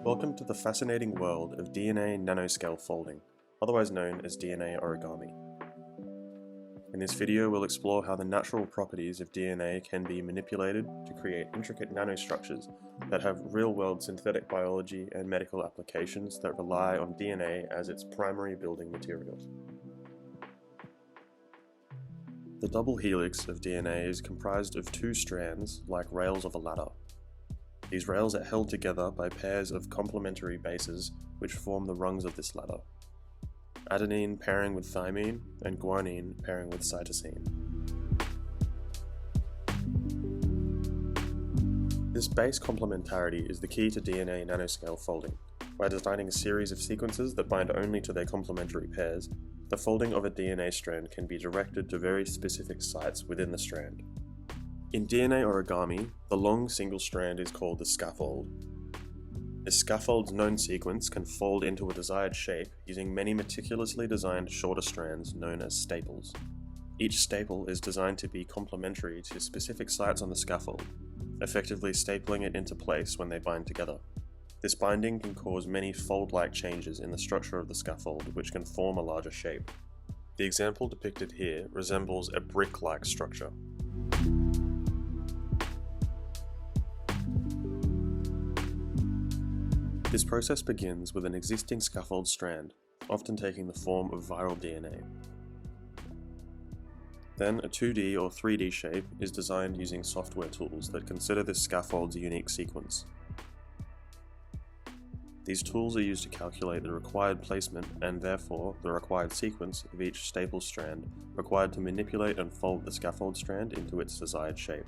Welcome to the fascinating world of DNA nanoscale folding, otherwise known as DNA origami. In this video, we'll explore how the natural properties of DNA can be manipulated to create intricate nanostructures that have real-world synthetic biology and medical applications that rely on DNA as its primary building material. The double helix of DNA is comprised of two strands like rails of a ladder. These rails are held together by pairs of complementary bases which form the rungs of this ladder. Adenine pairing with thymine and guanine pairing with cytosine. This base complementarity is the key to DNA nanoscale folding. By designing a series of sequences that bind only to their complementary pairs, the folding of a DNA strand can be directed to very specific sites within the strand. In DNA origami, the long single strand is called the scaffold. This scaffold's known sequence can fold into a desired shape using many meticulously designed shorter strands known as staples. Each staple is designed to be complementary to specific sites on the scaffold, effectively stapling it into place when they bind together. This binding can cause many fold-like changes in the structure of the scaffold, which can form a larger shape. The example depicted here resembles a brick-like structure. This process begins with an existing scaffold strand, often taking the form of viral DNA. Then a 2D or 3D shape is designed using software tools that consider this scaffold's unique sequence. These tools are used to calculate the required placement and therefore the required sequence of each staple strand required to manipulate and fold the scaffold strand into its desired shape.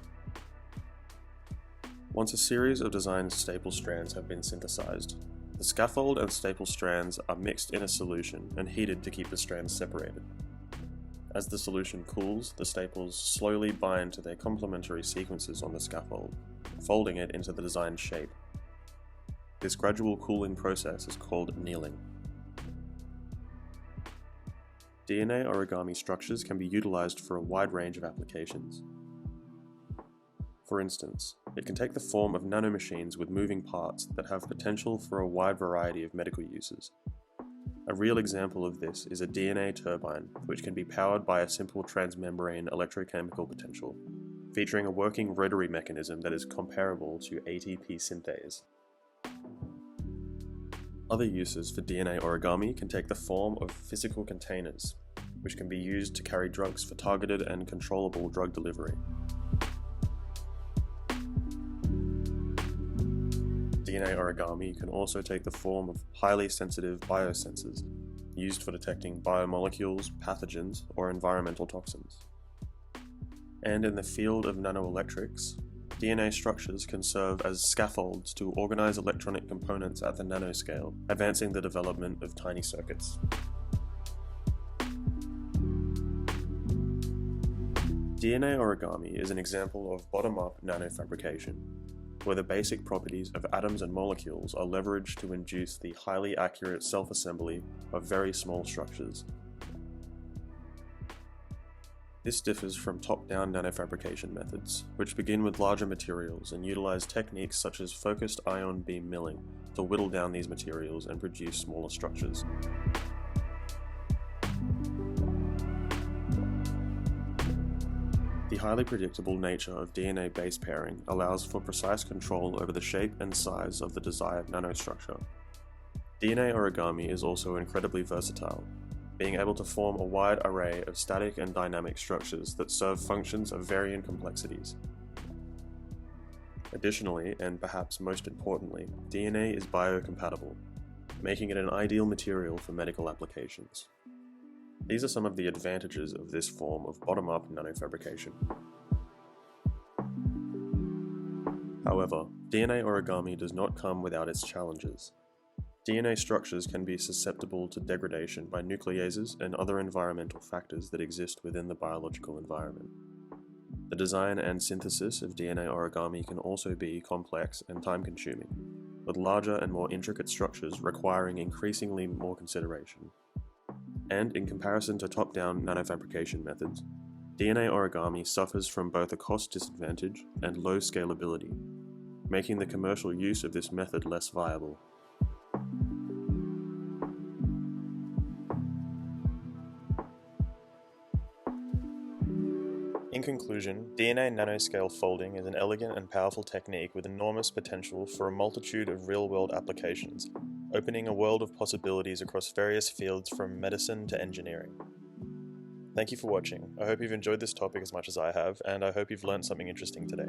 Once a series of designed staple strands have been synthesized, the scaffold and staple strands are mixed in a solution and heated to keep the strands separated. As the solution cools, the staples slowly bind to their complementary sequences on the scaffold, folding it into the designed shape. This gradual cooling process is called annealing. DNA origami structures can be utilized for a wide range of applications. For instance, it can take the form of nanomachines with moving parts that have potential for a wide variety of medical uses. A real example of this is a DNA turbine, which can be powered by a simple transmembrane electrochemical potential, featuring a working rotary mechanism that is comparable to ATP synthase. Other uses for DNA origami can take the form of physical containers, which can be used to carry drugs for targeted and controllable drug delivery. DNA origami can also take the form of highly sensitive biosensors, used for detecting biomolecules, pathogens, or environmental toxins. And in the field of nanoelectrics, DNA structures can serve as scaffolds to organize electronic components at the nanoscale, advancing the development of tiny circuits. DNA origami is an example of bottom-up nanofabrication, where the basic properties of atoms and molecules are leveraged to induce the highly accurate self-assembly of very small structures. This differs from top-down nanofabrication methods, which begin with larger materials and utilize techniques such as focused ion beam milling to whittle down these materials and produce smaller structures. The highly predictable nature of DNA base pairing allows for precise control over the shape and size of the desired nanostructure. DNA origami is also incredibly versatile, being able to form a wide array of static and dynamic structures that serve functions of varying complexities. Additionally, and perhaps most importantly, DNA is biocompatible, making it an ideal material for medical applications. These are some of the advantages of this form of bottom-up nanofabrication. However, DNA origami does not come without its challenges. DNA structures can be susceptible to degradation by nucleases and other environmental factors that exist within the biological environment. The design and synthesis of DNA origami can also be complex and time-consuming, with larger and more intricate structures requiring increasingly more consideration. And in comparison to top-down nanofabrication methods, DNA origami suffers from both a cost disadvantage and low scalability, making the commercial use of this method less viable. conclusion, DNA nanoscale folding is an elegant and powerful technique with enormous potential for a multitude of real-world applications, opening a world of possibilities across various fields from medicine to engineering. Thank you for watching. I hope you've enjoyed this topic as much as I have, and I hope you've learned something interesting today.